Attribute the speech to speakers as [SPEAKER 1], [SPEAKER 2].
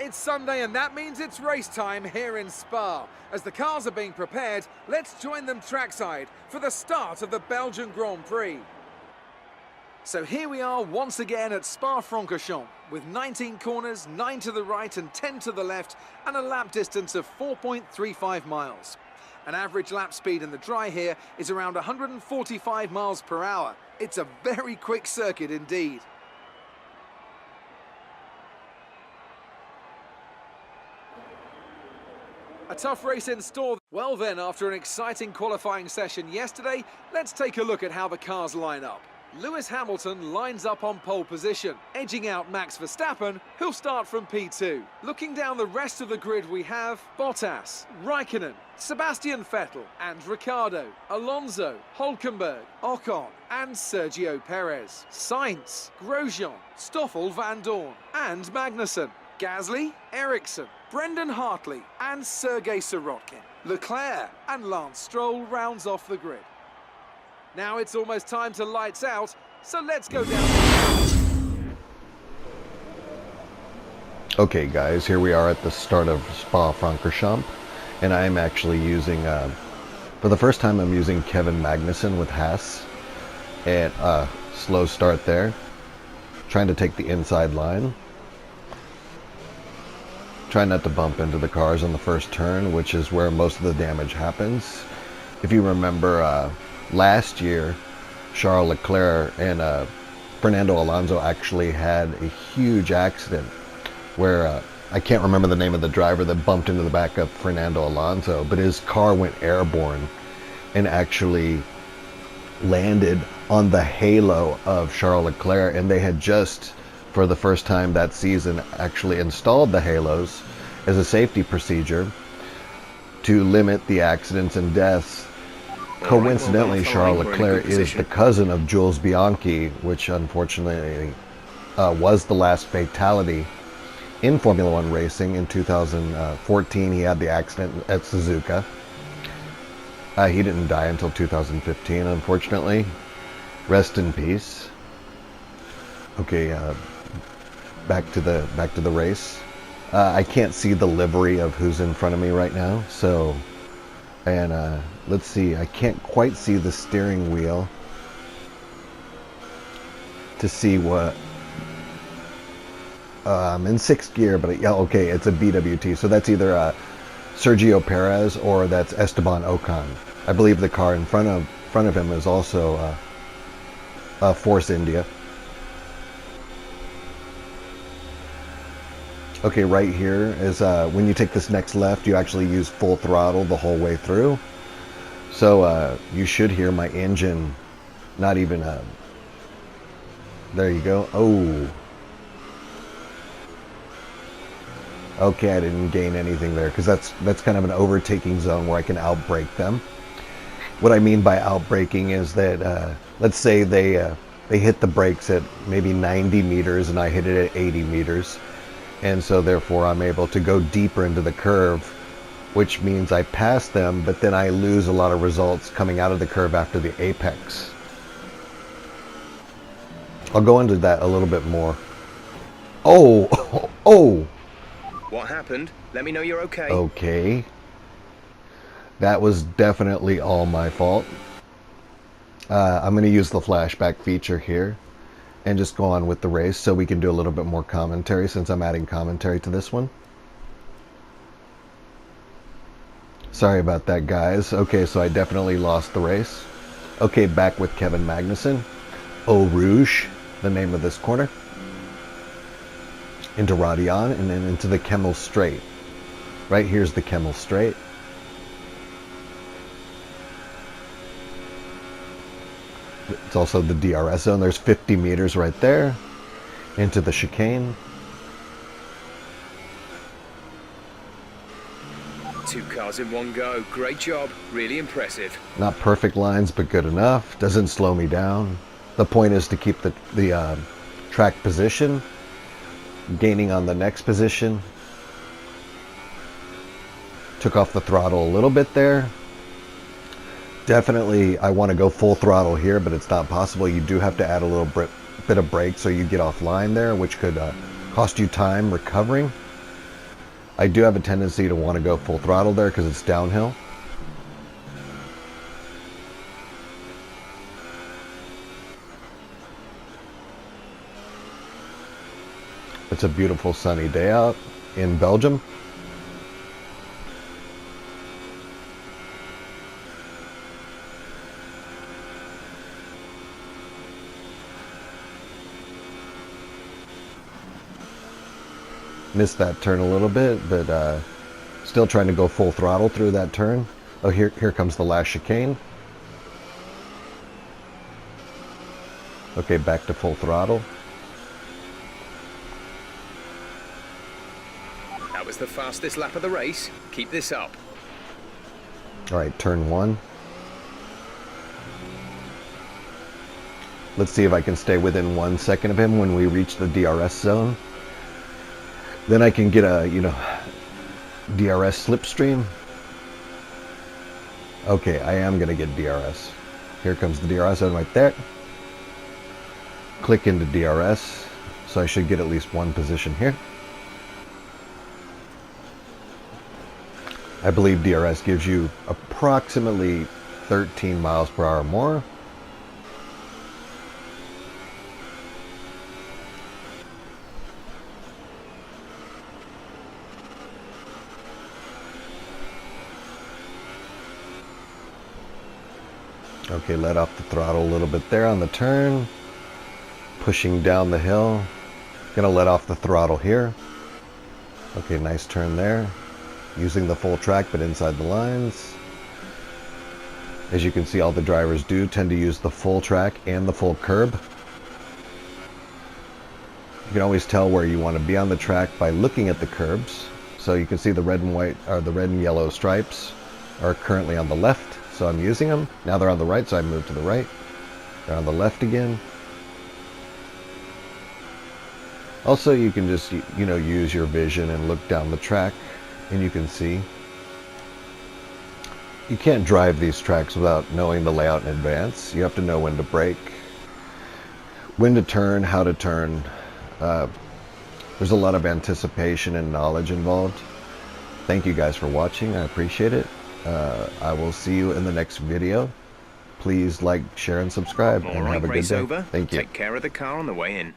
[SPEAKER 1] It's Sunday and that means it's race time here in Spa. As the cars are being prepared, let's join them trackside for the start of the Belgian Grand Prix. So here we are once again at Spa-Francorchamps with 19 corners, 9 to the right and 10 to the left, and a lap distance of 4.35 miles. An average lap speed in the dry here is around 145 miles per hour. It's a very quick circuit indeed. A tough race in store. Well then, after an exciting qualifying session yesterday, let's take a look at how the cars line up. Lewis Hamilton lines up on pole position, edging out Max Verstappen, who'll start from P2. Looking down the rest of the grid, we have Bottas, Raikkonen, Sebastian Vettel and Ricciardo, Alonso, Hülkenberg, Ocon and Sergio Perez, Sainz, Grosjean, Stoffel van Dorn and Magnussen, Gasly, Ericsson, Brendan Hartley and Sergei Sirotkin. Leclerc and Lance Stroll rounds off the grid. Now it's almost time to lights out, so let's go down.
[SPEAKER 2] Okay guys, here we are at the start of Spa-Francorchamps, and I'm actually using, for the first time I'm using Kevin Magnussen with Haas, and slow start there, trying to take the inside line. Try not to bump into the cars on the first turn, which is where most of the damage happens. If you remember, last year, Charles Leclerc and Fernando Alonso actually had a huge accident where I can't remember the name of the driver that bumped into the back of Fernando Alonso, but his car went airborne and actually landed on the halo of Charles Leclerc, and they had just, for the first time that season, actually installed the halos as a safety procedure to limit the accidents and deaths. Coincidentally, Charles Leclerc is the cousin of Jules Bianchi, which unfortunately was the last fatality in Formula One racing. In 2014, he had the accident at Suzuka. He didn't die until 2015, unfortunately. Rest in peace. Okay, back to the race. I can't see the livery of who's in front of me right now, so, and let's see, I can't quite see the steering wheel to see what, I'm in 6th gear, but yeah, okay, it's a BWT, so that's either Sergio Perez or that's Esteban Ocon. I believe the car in front of him is also Force India. Okay, right here is when you take this next left, you actually use full throttle the whole way through. So you should hear my engine not even, there you go. Oh. Okay, I didn't gain anything there because that's kind of an overtaking zone where I can outbrake them. What I mean by outbraking is that, let's say they hit the brakes at maybe 90 meters and I hit it at 80 meters. And so therefore I'm able to go deeper into the curve, which means I pass them, but then I lose a lot of results coming out of the curve after the apex. I'll go into that a little bit more. Oh, oh.
[SPEAKER 3] What happened? Let me know you're okay.
[SPEAKER 2] Okay. That was definitely all my fault. I'm going to use the flashback feature here and just go on with the race so we can do a little bit more commentary since I'm adding commentary to this one. Sorry about that, guys. Okay, so I definitely lost the race. Okay, back with Kevin Magnussen. Eau Rouge, the name of this corner. Into Radion and then into the Kemmel Straight. Right here's the Kemmel Straight. It's also the DRS zone. There's 50 meters right there into the chicane.
[SPEAKER 3] 2 cars in one go. Great job. Really impressive.
[SPEAKER 2] Not perfect lines, but good enough. Doesn't slow me down. The point is to keep the track position. Gaining on the next position. Took off the throttle a little bit there. Definitely, I want to go full throttle here, but it's not possible. You do have to add a little bit of brake so you get offline there, which could cost you time recovering. I do have a tendency to want to go full throttle there because it's downhill. It's a beautiful sunny day out in Belgium. Missed that turn a little bit, but still trying to go full throttle through that turn. Oh, here comes the last chicane. Okay, back to full throttle.
[SPEAKER 3] That was the fastest lap of the race. Keep this up.
[SPEAKER 2] All right, turn 1. Let's see if I can stay within 1 second of him when we reach the DRS zone. Then I can get a, DRS slipstream. Okay, I am going to get DRS. Here comes the DRS zone right there. Click into DRS. So I should get at least 1 position here. I believe DRS gives you approximately 13 miles per hour more. Okay, let off the throttle a little bit there on the turn. Pushing down the hill. Gonna let off the throttle here. Okay, nice turn there. Using the full track but inside the lines. As you can see, all the drivers do tend to use the full track and the full curb. You can always tell where you want to be on the track by looking at the curbs. So you can see the red and white, or the red and yellow stripes are currently on the left, so I'm using them. Now they're on the right, so I move to the right. They're on the left again. Also, you can just, use your vision and look down the track, and you can see. You can't drive these tracks without knowing the layout in advance. You have to know when to brake, when to turn, how to turn. There's a lot of anticipation and knowledge involved. Thank you guys for watching. I appreciate it. I will see you in the next video. Please like, share, and subscribe, and have a good day.
[SPEAKER 3] Over.
[SPEAKER 2] Thank you.
[SPEAKER 3] Take care of the car on the way in.